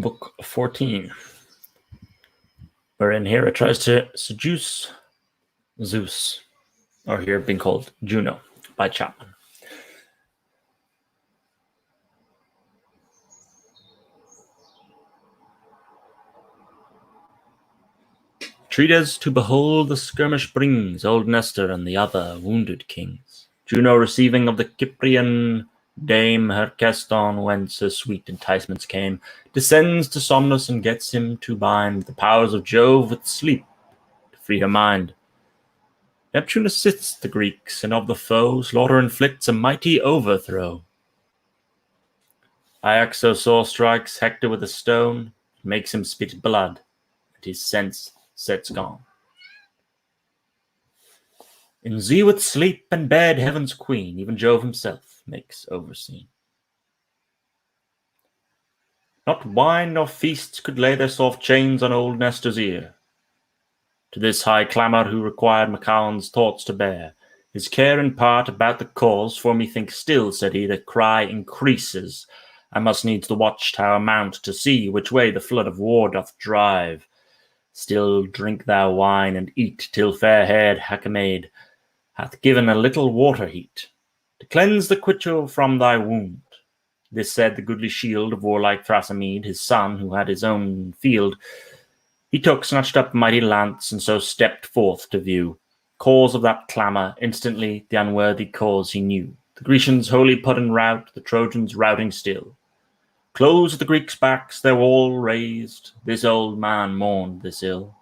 Book 14, wherein Hera tries to seduce Zeus, or here being called Juno, by Chapman. Treatise to behold the skirmish brings old Nestor and the other wounded kings. Juno receiving of the Cyprian dame her Keston, whence her sweet enticements came, descends to Somnus and gets him to bind the powers of Jove with sleep to free her mind. Neptune assists the Greeks, and of the foe slaughter inflicts a mighty overthrow. Ajax so sore strikes Hector with a stone, and makes him spit blood, and his sense sets gone. In thee with sleep and bed heaven's queen, even Jove himself makes overseen. Not wine nor feasts could lay their soft chains on old Nestor's ear. To this high clamour who required Machaon's thoughts to bear, his care in part about the cause, for methinks still, said he, the cry increases. I must needs the watchtower mount to see which way the flood of war doth drive. Still drink thou wine and eat, till fair-haired Hacamade hath given a little water heat, to cleanse the quiture from thy wound. This said the goodly shield of warlike Thrasimede, his son, who had his own field. He took, snatched up mighty lance, and so stepped forth to view cause of that clamour. Instantly the unworthy cause he knew. The Grecians wholly put in rout, the Trojans routing still. Close the Greeks' backs, their wall raised, this old man mourned this ill.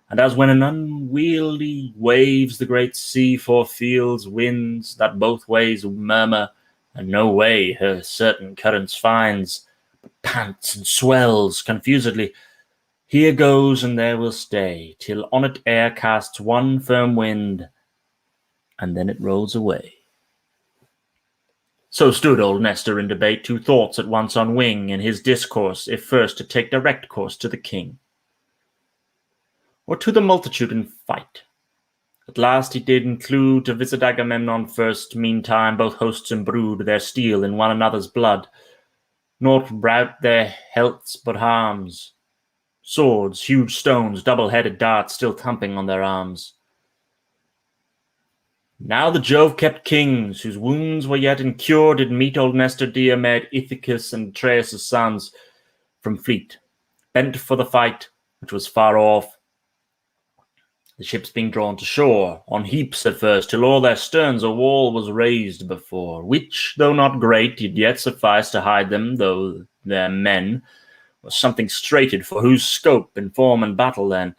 And as when an unwieldy waves the great sea forefields winds, that both ways murmur, and no way her certain currents finds, but pants and swells confusedly, here goes and there will stay, till on it air casts one firm wind, and then it rolls away. So stood old Nestor in debate, two thoughts at once on wing, in his discourse, if first to take direct course to the king, or to the multitude in fight. At last he did include to visit Agamemnon first. Meantime both hosts imbrued their steel in one another's blood, naught rout their healths but harms. Swords, huge stones, double-headed darts still thumping on their arms. Now the Jove-kept kings, whose wounds were yet incurred, did meet old Nestor, Diomed, Ithacus, and Atreus' sons from fleet, bent for the fight, which was far off, the ships being drawn to shore, on heaps at first, till o'er their sterns a wall was raised before, which, though not great, did yet suffice to hide them, though their men was something straitened, for whose scope in form and battle then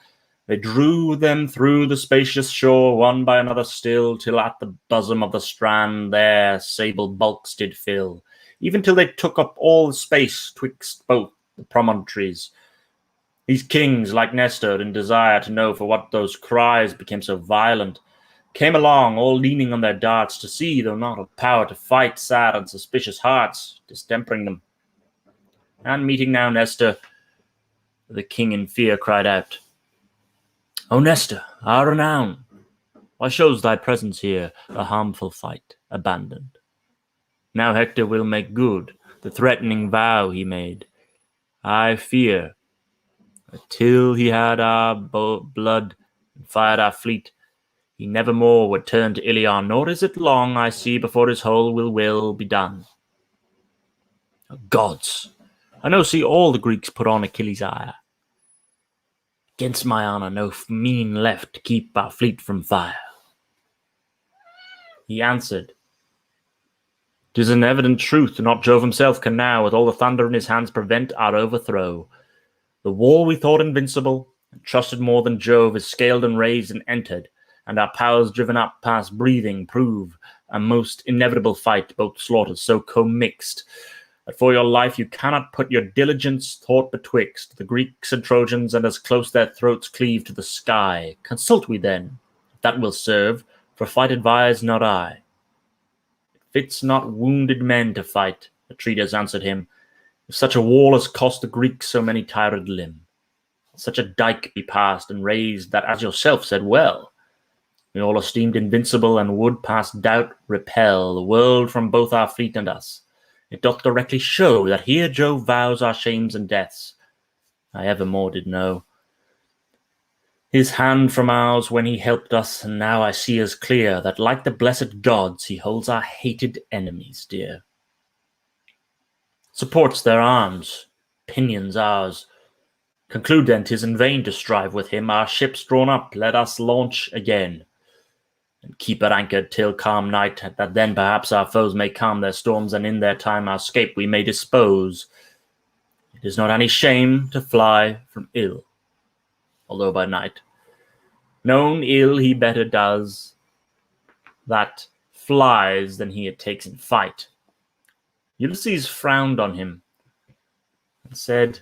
they drew them through the spacious shore, one by another still, till at the bosom of the strand their sable bulks did fill, even till they took up all the space twixt both the promontories. These kings, like Nestor, in desire to know for what those cries became so violent, came along, all leaning on their darts, to see, though not of power to fight, sad and suspicious hearts, distempering them. And meeting now Nestor, the king in fear cried out, O Nestor, our renown, why shows thy presence here a harmful fight abandoned? Now Hector will make good the threatening vow he made. I fear that till he had our blood and fired our fleet, he never more would turn to Ilion, nor is it long, I see, before his whole will be done. Gods! I now see all the Greeks put on Achilles' ire. Against my honour, no mean left to keep our fleet from fire. He answered, 'Tis an evident truth, not Jove himself can now, with all the thunder in his hands, prevent our overthrow. The wall we thought invincible, and trusted more than Jove, is scaled and raised and entered, and our powers driven up past breathing prove a most inevitable fight, both slaughters so commixed, that for your life you cannot put your diligence thought betwixt the Greeks and Trojans, and as close their throats cleave to the sky. Consult we then, if that will serve, for fight advise not I. It fits not wounded men to fight, Atreus answered him, if such a wall has cost the Greeks so many tired limb. Such a dike be passed and raised, that, as yourself said well, we all esteemed invincible, and would past doubt repel the world from both our fleet and us. It doth directly show that here Jove vows our shames and deaths. I evermore did know his hand from ours when he helped us, and now I see as clear that like the blessed gods he holds our hated enemies dear. Supports their arms, pinions ours. Conclude then 'tis in vain to strive with him. Our ships drawn up, let us launch again, and keep at anchor till calm night, that then perhaps our foes may calm their storms, and in their time our scape we may dispose. It is not any shame to fly from ill, although by night. Known ill he better does that flies than he it takes in fight. Ulysses frowned on him and said,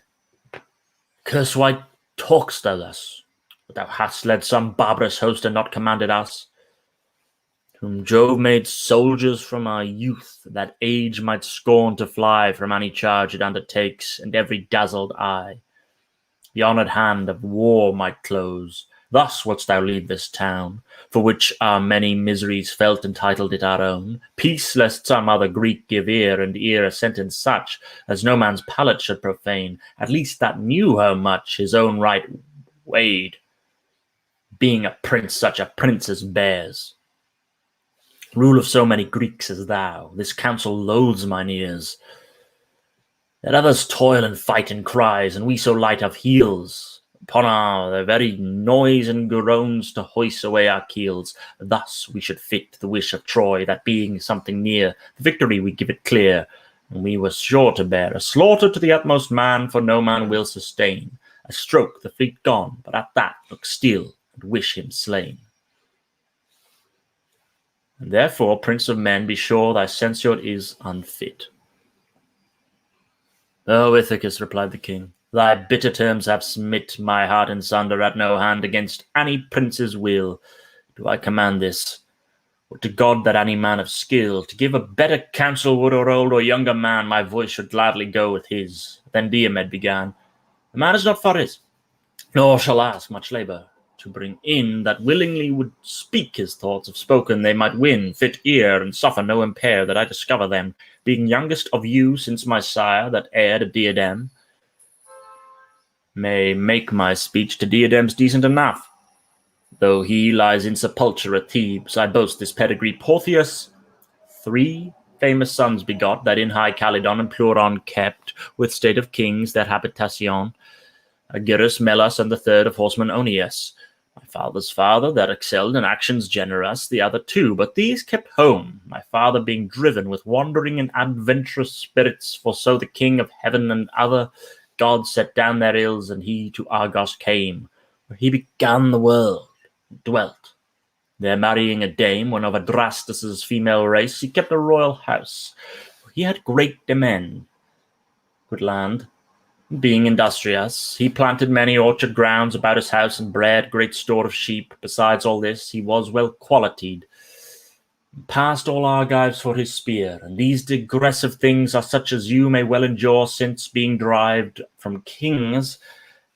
Curse, why talk'st thou thus? But thou hast led some barbarous host and not commanded us, whom Jove made soldiers from our youth, that age might scorn to fly from any charge it undertakes, and every dazzled eye the honoured hand of war might close. Thus wouldst thou lead this town, for which our many miseries felt entitled it our own. Peace, lest some other Greek give ear, and ear a sentence such as no man's palate should profane, at least that knew how much his own right weighed, being a prince such a prince as bears. Rule of so many Greeks as thou, this counsel loathes mine ears. Let others toil and fight in cries, and we so light of heels, upon the very noise and groans to hoist away our keels. Thus we should fit the wish of Troy, that being something near, the victory we give it clear, and we were sure to bear a slaughter to the utmost man, for no man will sustain a stroke the fleet gone, but at that look still and wish him slain. And therefore, prince of men, be sure thy censure is unfit. O Ithacus, replied the king, thy bitter terms have smit my heart in sunder. At no hand against any prince's will do I command this. Would to God that any man of skill to give a better counsel would, or old or younger man, my voice should gladly go with his. Then Diomed began, the man is not for his, nor shall ask much labour to bring in, that willingly would speak his thoughts. If spoken they might win fit ear, and suffer no impair that I discover them, being youngest of you since my sire, that heir to diadem, may make my speech to diadems decent enough. Though he lies in sepulture at Thebes, I boast this pedigree. Portheus 3 famous sons begot, that in high Calydon and Pleuron kept, with state of kings, their habitation. Agirus, Melas, and the third of horsemen Onius. My father's father, that excelled in actions generous, the other two, but these kept home, my father being driven with wandering and adventurous spirits, for so the king of heaven and other gods set down their ills, and he to Argos came, where he began the world, and dwelt. There marrying a dame, one of Adrastus's female race, he kept a royal house. He had great demesne, good land. Being industrious, he planted many orchard grounds about his house, and bred great store of sheep. Besides all this, he was well qualitied, passed all Argives for his spear, and these digressive things are such as you may well endure, since, being derived from kings,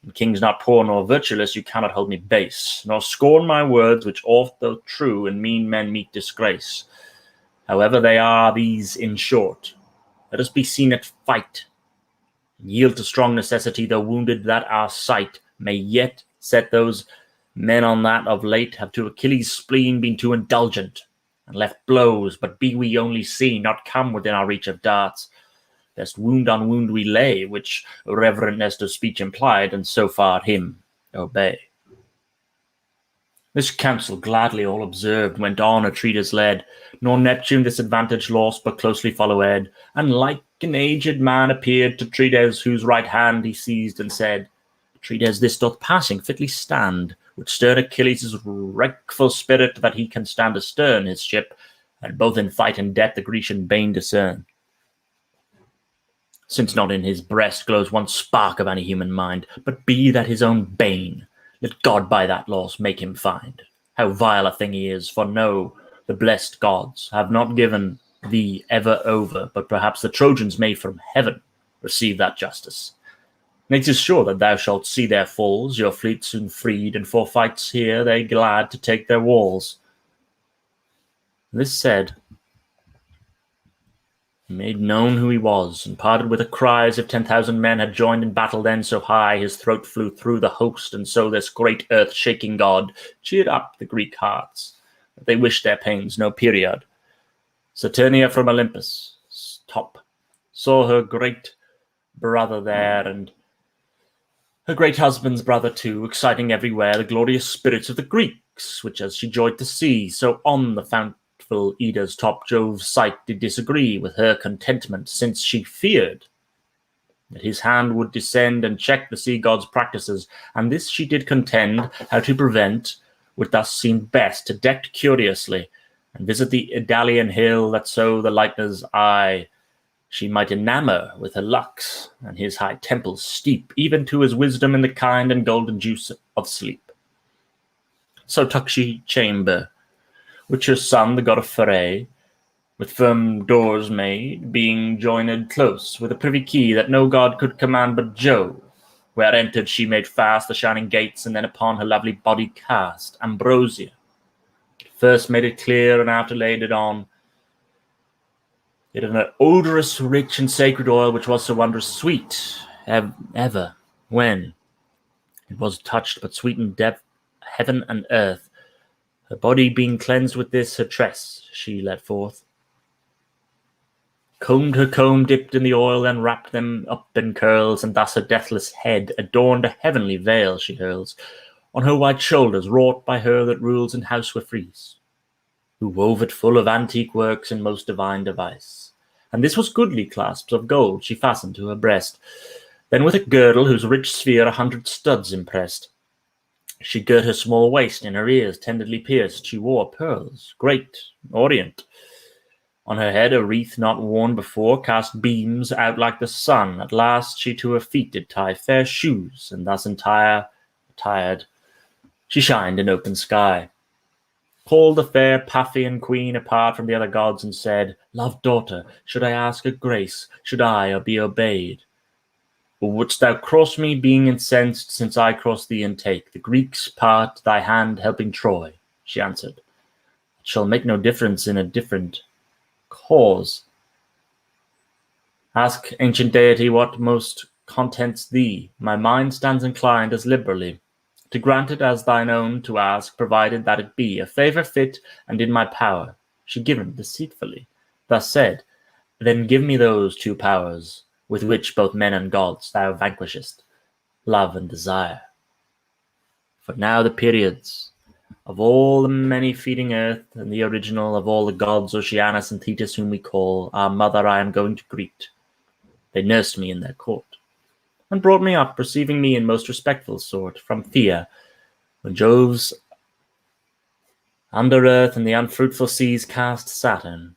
and kings not poor nor virtuous, you cannot hold me base, nor scorn my words, which oft, though true, in mean men meet disgrace. However they are these in short, let us be seen at fight, yield to strong necessity, though wounded, that our sight may yet set those men on that of late have to Achilles' spleen been too indulgent, and left blows, but be we only seen, not come within our reach of darts. Lest wound on wound we lay, which reverent Nestor's speech implied, and so far him obey. This counsel gladly all observed, went on Atrides led, nor Neptune this advantage lost, but closely followed, and like an aged man appeared to Atrides, whose right hand he seized, and said, Atrides, this doth passing fitly stand, which stirred Achilles' wreckful spirit, that he can stand astern his ship, and both in fight and death the Grecian bane discern. Since not in his breast glows one spark of any human mind, but be that his own bane, let God by that loss make him find how vile a thing he is, for know, the blessed gods have not given thee ever over, but perhaps the Trojans may from heaven receive that justice. And it is sure that thou shalt see their falls, your fleet soon freed, and for fights here they glad to take their walls. This said, He made known who he was, and parted with a cry as if 10,000 men had joined in battle. Then so high his throat flew through the host, and so this great earth-shaking god cheered up the Greek hearts, that they wished their pains no period. Saturnia from Olympus' top saw her great brother there, and her great husband's brother too, exciting everywhere the glorious spirits of the Greeks, which as she joyed to see, so on the fountful Ida's top Jove's sight did disagree with her contentment, since she feared that his hand would descend and check the sea god's practices, and this she did contend how to prevent, which thus seemed best, to deck curiously, and visit the Idalian hill, that so the lightner's eye she might enamour with her lux, and his high temples steep, even to his wisdom in the kind and golden juice of sleep. So took she chamber, which her son, the god of foray, with firm doors made, being joined close with a privy key that no god could command but Jove, where entered she made fast the shining gates, and then upon her lovely body cast ambrosia. First made it clear, and after laid it on it an odorous, rich, and sacred oil, which was so wondrous sweet, ever, when it was touched, but sweetened heaven and earth. Her body being cleansed with this, her tress she let forth, combed her comb, dipped in the oil, then wrapped them up in curls, and thus her deathless head adorned a heavenly veil she hurls on her white shoulders, wrought by her that rules in house with frieze, who wove it full of antique works and most divine device. And this was goodly clasps of gold she fastened to her breast. Then with a girdle whose rich sphere 100 studs impressed, she girt her small waist, in her ears tenderly pierced she wore pearls, great, orient. On her head a wreath not worn before cast beams out like the sun. At last she to her feet did tie fair shoes, and thus attired she shined in open sky. Called the fair Paphian queen apart from the other gods, and said, "Loved daughter, should I ask a grace, should I or be obeyed? Or wouldst thou cross me, being incensed, since I cross thee and take the Greeks' part, thy hand helping Troy?" She answered, "It shall make no difference in a different cause. Ask, ancient deity, what most contents thee. My mind stands inclined as liberally to grant it as thine own to ask, provided that it be a favour fit and in my power." She given deceitfully, thus said, "Then give me those two powers, with which both men and gods thou vanquishest, love and desire. For now the periods of all the many-feeding earth, and the original of all the gods, Oceanus and Thetis, whom we call our mother, I am going to greet. They nursed me in their court, and brought me up, receiving me in most respectful sort, from Thea, when Jove's under earth and the unfruitful seas cast Saturn.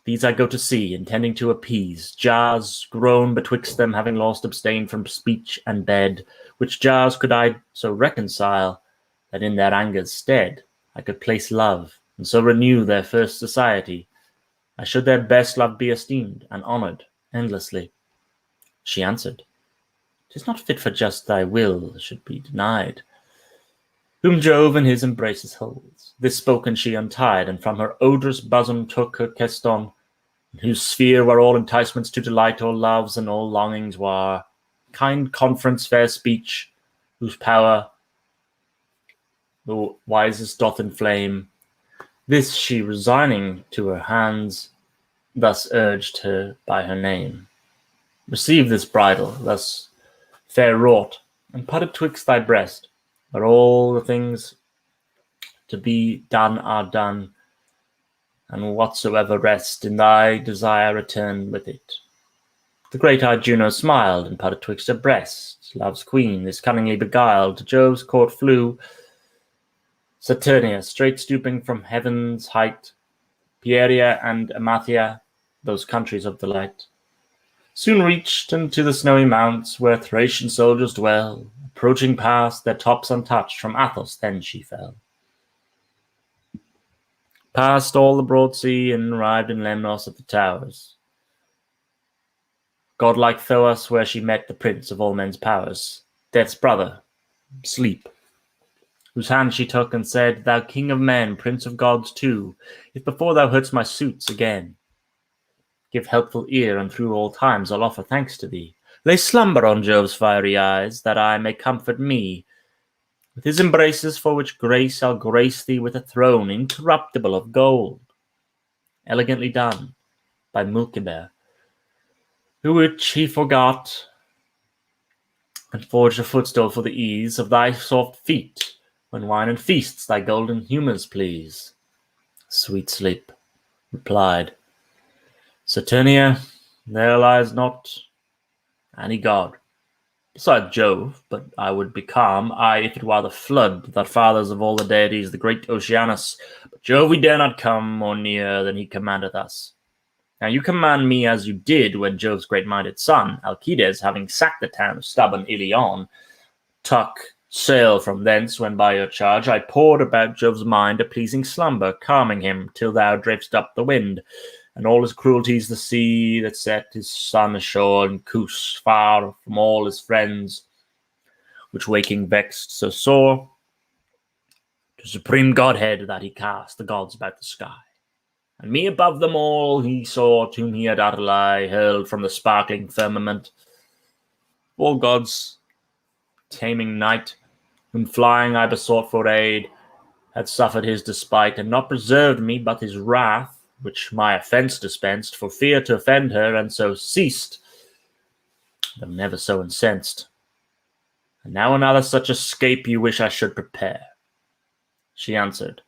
These I go to see, intending to appease. Jars groan betwixt them, having lost abstain from speech and bed, which jars could I so reconcile, that in their anger's stead I could place love, and so renew their first society. I should their best love be esteemed and honoured endlessly." She answered, "'Tis not fit for just thy will should be denied, whom Jove in his embraces holds." This spoken she untied, and from her odorous bosom took her keston, in whose sphere were all enticements to delight, all loves and all longings were, kind conference, fair speech, whose power the wisest doth inflame. This she resigning to her hands, thus urged her by her name. "Receive this bridle, thus fair wrought, and put it twixt thy breast, where all the things to be done are done, and whatsoever rest in thy desire return with it." The great-eyed Juno smiled, and put it twixt her breast. Love's queen, this cunningly beguiled, to Jove's court flew. Saturnia, straight stooping from heaven's height, Pieria and Amathia, those countries of delight, soon reached unto the snowy mounts, where Thracian soldiers dwell. Approaching past, their tops untouched, from Athos then she fell. Past all the broad sea, and arrived in Lemnos at the towers, godlike Thoas, where she met the prince of all men's powers, Death's brother, Sleep, whose hand she took and said, "Thou king of men, prince of gods too, if before thou heardst my suits again, Give helpful ear, and through all times I'll offer thanks to thee. Lay slumber on Jove's fiery eyes, that I may comfort me. With his embraces, for which grace I'll grace thee with a throne incorruptible of gold, elegantly done by Mulciber, who which he forgot, and forged a footstool for the ease of thy soft feet, when wine and feasts thy golden humours please. Sweet sleep, replied Saturnia, there lies not any god beside Jove, but I would be calm, I, if it were the flood that fathers of all the deities, the great Oceanus. But Jove we dare not come more near than he commandeth us. Now you command me as you did when Jove's great-minded son, Alcides, having sacked the town of stubborn Ilion, tuck sail from thence, when by your charge I poured about Jove's mind a pleasing slumber, calming him till thou drivest up the wind, and all his cruelties the sea that set his son ashore in Cous, far from all his friends, which waking vexed so sore. To supreme Godhead that he cast the gods about the sky, and me above them all he sought, whom he had utterly hurled from the sparkling firmament. All gods, taming night, whom flying I besought for aid, had suffered his despite, and not preserved me but his wrath, which my offence dispensed, for fear to offend her, and so ceased, though never so incensed. And now another such escape you wish I should prepare. She answered,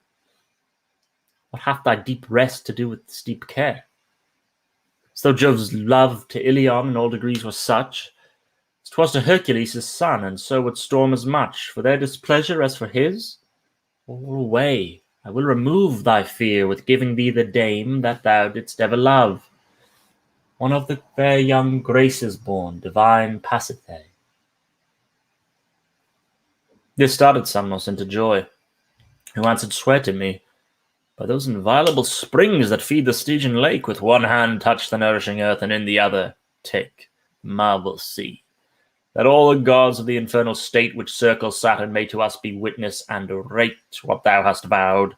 what hath thy deep rest to do with this deep care? As though Jove's love to Ilion in all degrees was such, as 'twas to Hercules his son, and so would storm as much for their displeasure as for his? All away, I will remove thy fear with giving thee the dame that thou didst ever love, one of the fair young Graces born, divine Pasiphae. This started Samnos into joy, who answered, swear to me, by those inviolable springs that feed the Stygian lake, with one hand touch the nourishing earth, and in the other take the marble sea, that all the gods of the infernal state which circle Saturn may to us be witness and rate what thou hast vowed.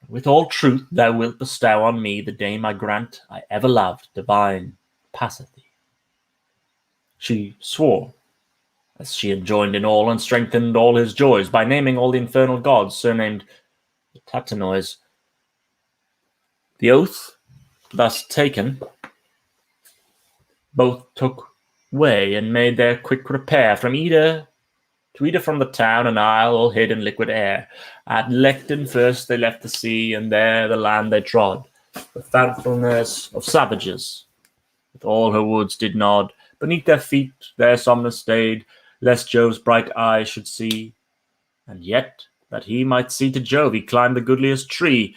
With all truth thou wilt bestow on me the dame I grant I ever loved, divine Pasiphae. She swore, as she enjoined in all, and strengthened all his joys, by naming all the infernal gods, surnamed Tatenois. The oath thus taken, both took way, and made their quick repair, from Ida to Ida from the town and isle, all hid in liquid air. At Lecton first they left the sea, and there the land they trod, the thankfulness of savages, with all her woods did nod. Beneath their feet their somnus stayed, lest Jove's bright eyes should see, and yet that he might see to Jove he climbed the goodliest tree,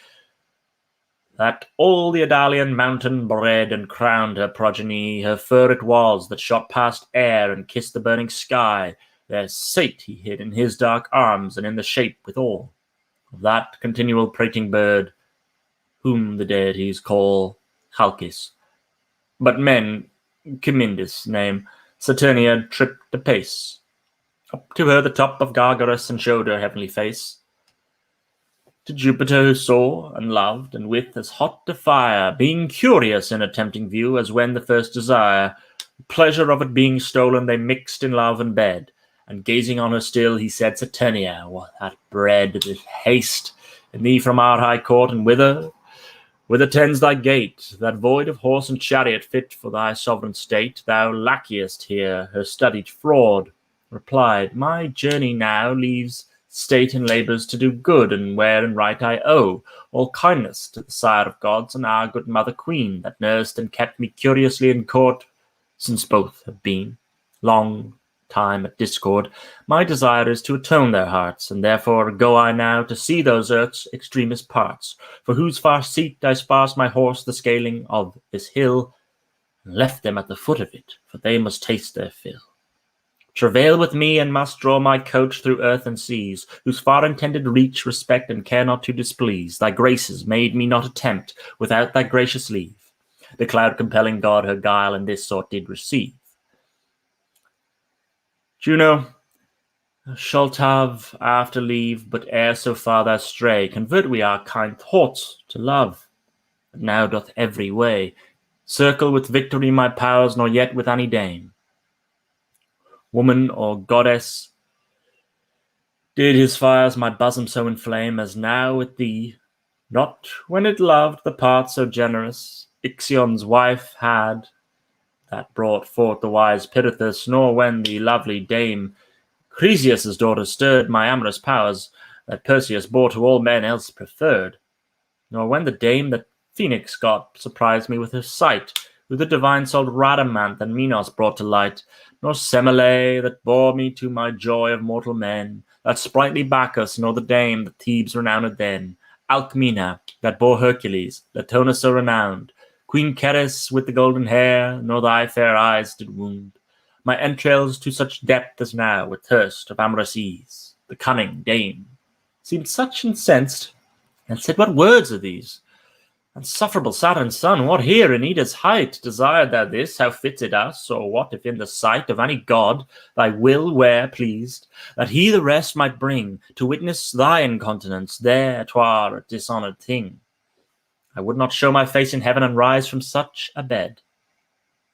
that all the Idalian mountain bred and crowned her progeny. Her fur it was that shot past air and kissed the burning sky. Their sate he hid in his dark arms, and in the shape withal of that continual prating bird, whom the deities call Chalcis, but men Cymindis name. Saturnia tripped apace up to her the top of Gargarus, and showed her heavenly face to Jupiter, who saw and loved, and with as hot a fire, being curious in a tempting view, as when the first desire, pleasure of it being stolen, they mixed in love and bed. And gazing on her still, he said, Saturnia, what hath bred this haste in thee from our high court, and whither tends thy gait, that void of horse and chariot fit for thy sovereign state? Thou lackeyest here her studied fraud. Replied, my journey now leaves state and labours to do good, and where in right I owe all kindness to the sire of gods, and our good mother queen, that nursed and kept me curiously in court, since both have been long time at discord. My desire is to atone their hearts, and therefore go I now to see those earth's extremest parts, for whose far seat I sparse my horse the scaling of this hill, and left them at the foot of it, for they must taste their fill. Travail with me, and must draw my coach through earth and seas, whose far intended reach respect and care not to displease. Thy graces made me not attempt without thy gracious leave. The cloud-compelling god her guile in this sort did receive. Juno, thou shalt have after leave, but ere so far thou stray, convert we our kind thoughts to love, that now doth every way circle with victory my powers, nor yet with any dame. Woman or goddess, did his fires my bosom so inflame as now with thee, not when it loved the part so generous Ixion's wife had, that brought forth the wise Pirithous, nor when the lovely dame Chryseus' daughter stirred my amorous powers, that Perseus bore to all men else preferred, nor when the dame that Phoenix got surprised me with her sight, who the divine-souled Rhadamanth and Minos brought to light, nor Semele that bore me to my joy of mortal men, that sprightly Bacchus, nor the dame that Thebes renowned then, Alcmena that bore Hercules, Latona so renowned, Queen Ceres with the golden hair, nor thy fair eyes did wound my entrails to such depth as now, with thirst of amorous ease. The cunning dame seemed such incensed, and said, "What words are these? Insufferable Saturn's son, what here in Ida's height? Desired thou this? How fits it us? Or what if in the sight of any god thy will were pleased, that he the rest might bring to witness thy incontinence? There 'twere a dishonoured thing. I would not show my face in heaven and rise from such a bed.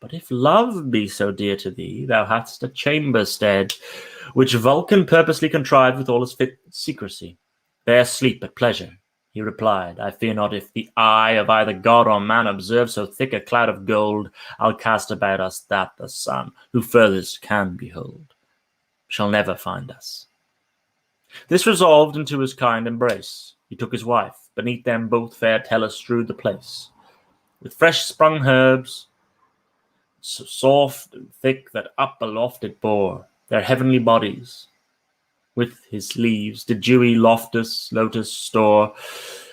But if love be so dear to thee, thou hast a chamber stead, which Vulcan purposely contrived with all his fit secrecy. There sleep at pleasure." He replied, "I fear not if the eye of either god or man observe so thick a cloud of gold. I'll cast about us that the sun, who furthest can behold, shall never find us." This resolved into his kind embrace. He took his wife, beneath them both fair Tellus strewed the place, with fresh sprung herbs, so soft and thick that up aloft it bore their heavenly bodies. With his leaves did dewy lotus store.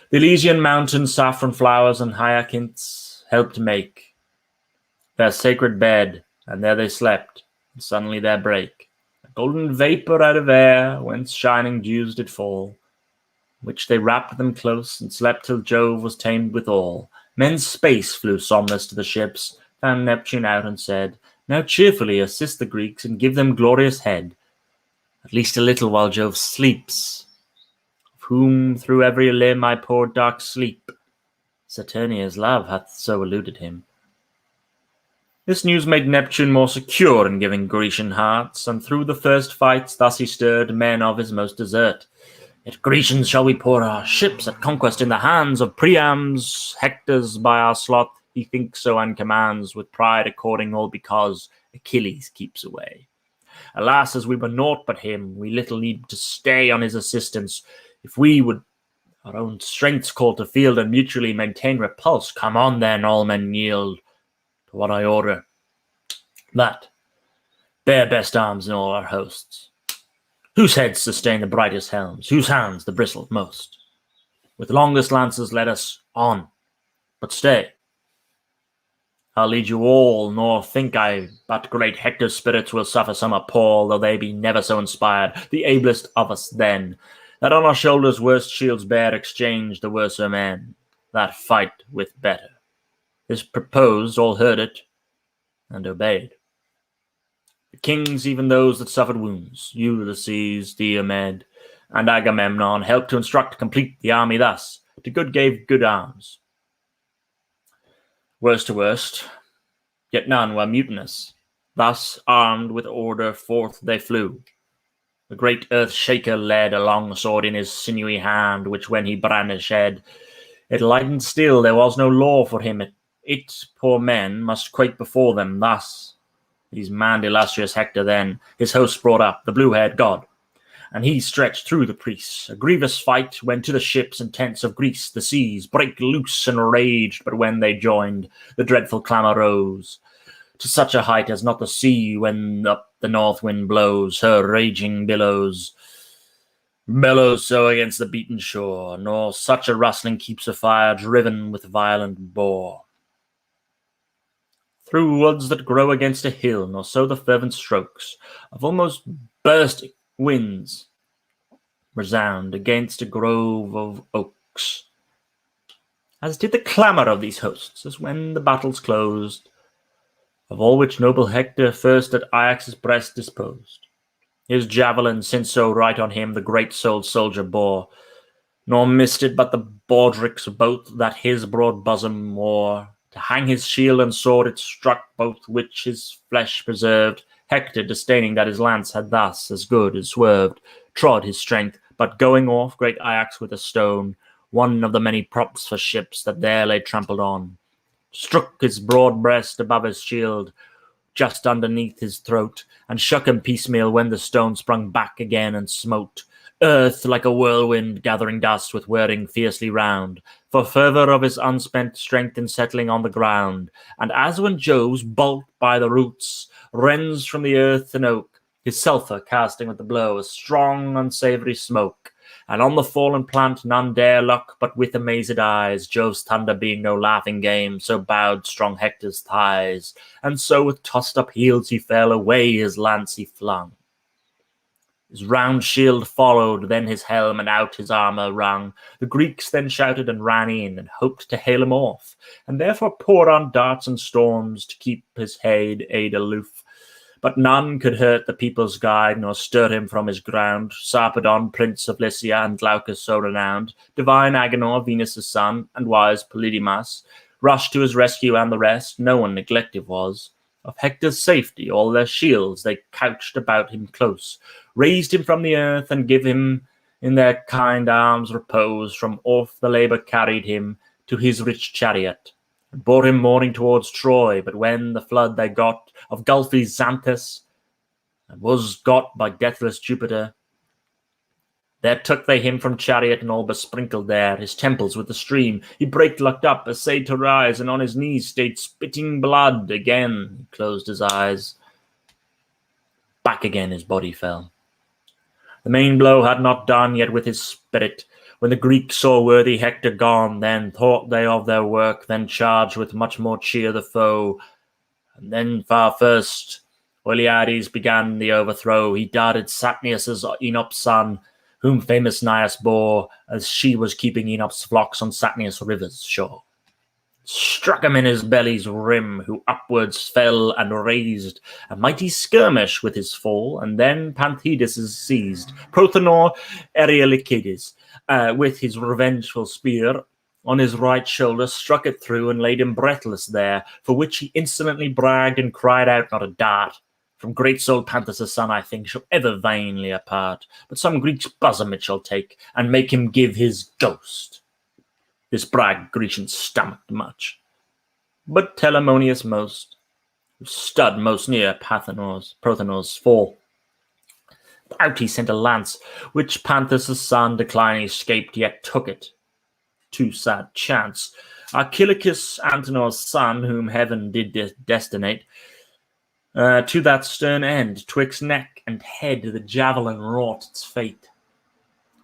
The Elysian mountains, saffron flowers and hyacinths helped make their sacred bed, and there they slept, and suddenly there brake a golden vapour out of air, whence shining dews did fall, which they wrapped them close, and slept till Jove was tamed withal. Men's space flew somnoless to the ships, found Neptune out and said, "Now cheerfully assist the Greeks, and give them glorious head, at least a little while Jove sleeps, of whom through every limb I poured dark sleep. Saturnia's love hath so eluded him." This news made Neptune more secure in giving Grecian hearts, and through the first fights thus he stirred men of his most desert. "Yet Grecians shall we pour our ships at conquest in the hands of Priam's, Hector's by our sloth, he thinks so and commands, with pride according all because Achilles keeps away. Alas, as we were naught but him, we little need to stay on his assistance. If we would our own strengths call to field and mutually maintain repulse, come on then, all men yield to what I order. That bear best arms in all our hosts. Whose heads sustain the brightest helms, whose hands the bristle most? With longest lances let us on, but stay. I'll lead you all, nor think I but great Hector's spirits will suffer some appall, though they be never so inspired, the ablest of us then, that on our shoulders worst shields bear, exchange the worser men, that fight with better." This proposed, all heard it, and obeyed. The kings, even those that suffered wounds, Ulysses, Diomed, and Agamemnon, helped to instruct complete the army thus, to good gave good arms. Worst to worst, yet none were mutinous. Thus, armed with order, forth they flew. The great earth-shaker led a long sword in his sinewy hand, which when he brandished, it lightened still, there was no law for him. It poor men must quake before them. Thus these manned illustrious Hector then his hosts brought up, the blue-haired god, and he stretched through the priests. A grievous fight when to the ships and tents of Greece the seas brake loose and raged, but when they joined, the dreadful clamour rose to such a height as not the sea when up the north wind blows her raging billows so against the beaten shore, nor such a rustling keeps a fire driven with violent bore through woods that grow against a hill, nor so the fervent strokes of almost bursting winds resound against a grove of oaks, as did the clamour of these hosts, as when the battles closed, of all which noble Hector first at Ajax's breast disposed. His javelin, since so right on him the great-souled soldier bore, nor missed it but the baldricks both that his broad bosom wore, To hang his shield and sword it struck, both which his flesh preserved. Hector, disdaining that his lance had thus as good as swerved, trod his strength, but going off great Ajax with a stone, one of the many props for ships that there lay trampled on, struck his broad breast above his shield, just underneath his throat, and shook him piecemeal when the stone sprung back again and smote earth like a whirlwind, gathering dust with whirring fiercely round, for fervour of his unspent strength in settling on the ground. And as when Jove's bolt by the roots rends from the earth an oak, his sulphur casting with the blow a strong unsavoury smoke, and on the fallen plant none dare look but with amazed eyes, Jove's thunder being no laughing game, so bowed strong Hector's thighs, and so with tossed up heels he fell, away his lance he flung. His round shield followed, then his helm, and out his armour rung. The Greeks then shouted and ran in, and hoped to hale him off, and therefore poured on darts and storms to keep his aid aloof. But none could hurt the people's guide, nor stir him from his ground. Sarpedon, prince of Lycia, and Glaucus so renowned, divine Agenor, Venus' son, and wise Polydamas, rushed to his rescue, and the rest, no one neglected was. Of Hector's safety, all their shields they couched about him close, raised him from the earth, and give him in their kind arms repose. From off the labour carried him to his rich chariot, and bore him mourning towards Troy. But when the flood they got of gulfy Xanthus, and was got by deathless Jupiter, there took they him from chariot, and all besprinkled there his temples with the stream. He braked, looked up, essayed to rise, and on his knees stayed spitting blood. Again he closed his eyes. Back again his body fell. The main blow had not done yet with his spirit. When the Greeks saw worthy Hector gone, then thought they of their work, then charged with much more cheer the foe. And then far first Iliad began the overthrow. He darted Satnius' Enop's son, whom famous Nias bore, as she was keeping Enop's flocks on Satnius river's shore. Struck him in his belly's rim, who upwards fell, and raised a mighty skirmish with his fall, and then Pantheidus seized Prothenor Ereulikides with his revengeful spear on his right shoulder, struck it through, and laid him breathless there, for which he insolently bragged and cried out, not a dart from great-souled Panthus' son, I think, shall ever vainly apart, but some Greek's bosom it shall take, and make him give his ghost. This brag Grecian stomached much, but Telamonius most, who stood most near Prothenor's fall. Out he sent a lance, which Panthus' son declining escaped, yet took it. Too sad chance. Archilochus, Antenor's son, whom heaven did destinate, to that stern end, twixt neck and head, the javelin wrought its fate.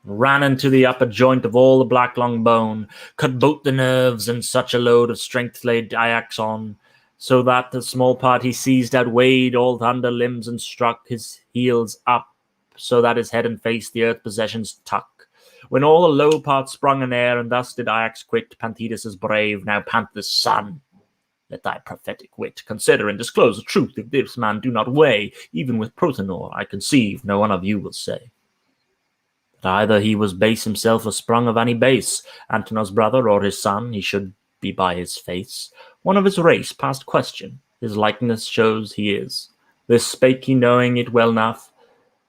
Ran into the upper joint of all the black long bone, cut both the nerves, and such a load of strength laid Ajax on, so that the small part he seized outweighed all the under limbs, and struck his heels up, so that his head and face the earth possessions tuck. When all the low part sprung in air, and thus did Ajax quit Pantheidus' brave, now Panthus' son. Let thy prophetic wit consider and disclose the truth. If this man do not weigh, even with Prothenor, I conceive no one of you will say that either he was base himself or sprung of any base, Antenor's brother, or his son, he should be by his face. One of his race, past question, his likeness shows he is. This spake he, knowing it well enough.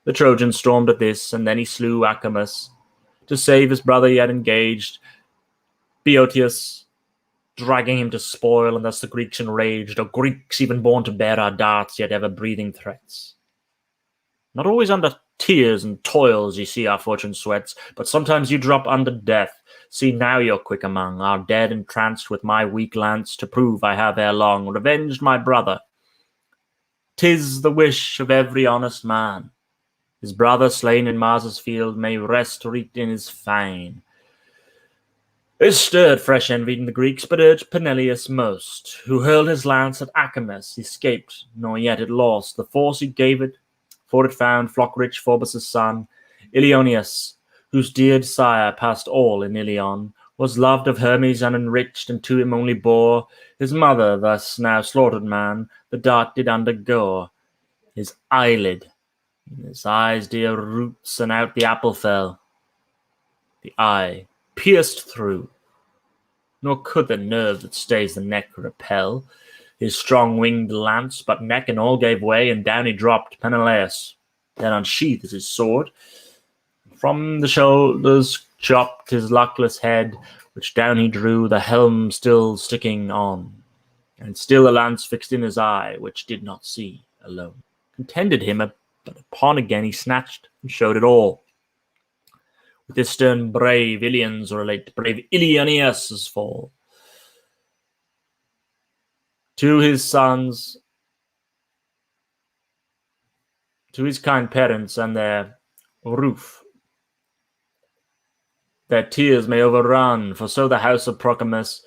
The Trojans stormed at this, and then he slew Acamas. To save his brother yet engaged Boeotius, dragging him to spoil, and thus the Greeks enraged, or Greeks even born to bear our darts, yet ever breathing threats. Not always under tears and toils ye see our fortune sweats, but sometimes you drop under death. See now you're quick among our dead, entranced with my weak lance, to prove I have ere long revenged my brother. 'Tis the wish of every honest man. His brother slain in Mars' field may rest wreaked in his fane. This stirred fresh envy in the Greeks, but urged Peneleus most, who hurled his lance at Acamas. He escaped, nor yet it lost the force he gave it, for it found flock-rich Phoebus' son, Ilioneus, whose dear sire passed all in Ilion, was loved of Hermes and enriched, and to him only bore his mother. Thus now slaughtered man, the dart did undergo his eyelid, in his eye's dear roots, and out the apple fell, the eye pierced through. nor could the nerve that stays the neck repel his strong-winged lance, but neck and all gave way, and down he dropped, Peneleus. Then unsheathed his sword, from the shoulders chopped his luckless head, which down he drew, the helm still sticking on, and still the lance fixed in his eye, which did not see alone. Contended him, but upon again he snatched, and showed it all. With this stern brave Ilians relate brave Ilioneus' fall. To his sons, to his kind parents and their roof, their tears may overrun, for so the house of Procamus,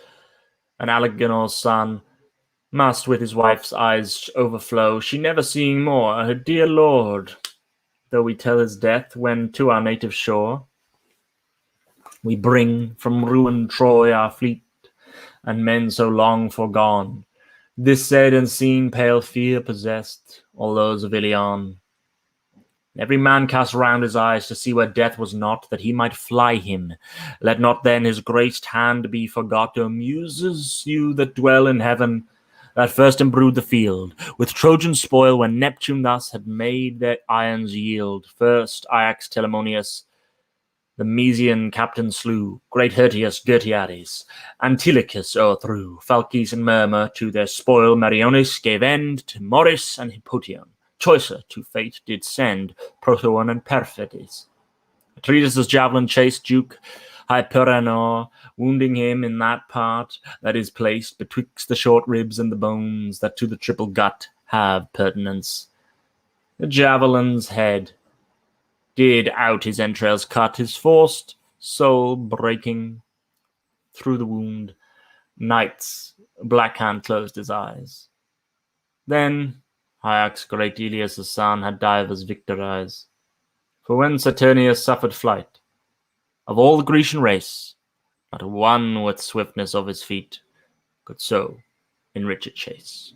and Algenor's son, must with his wife's eyes overflow, she never seeing more her dear lord, though we tell his death when to our native shore we bring from ruined Troy our fleet and men so long forgone. This said and seen, pale fear possessed all those of Ilion. Every man cast round his eyes to see where death was not, that he might fly him. Let not then his graced hand be forgot, O muses, you that dwell in heaven, that first embrued the field with Trojan spoil, when Neptune thus had made their irons yield. First Ajax Telamonius, the Mysian captain slew, great Hirtius Girtiades, Antilochus o'erthrew, Phalces and Murmur to their spoil Meriones gave end, to Morris and Hippotion choicer to fate did send, Proteon and Perphetes. Atreus' javelin chased Duke Hyperenor, wounding him in that part that is placed betwixt the short ribs and the bones that to the triple gut have pertinence. The javelin's head did out his entrails cut, his forced soul breaking through the wound. Night's black hand closed his eyes. Then Ajax, great Ilias' son, had divers victories. For when Saturnius suffered flight, of all the Grecian race, not one with swiftness of his feet could so enrich a chase.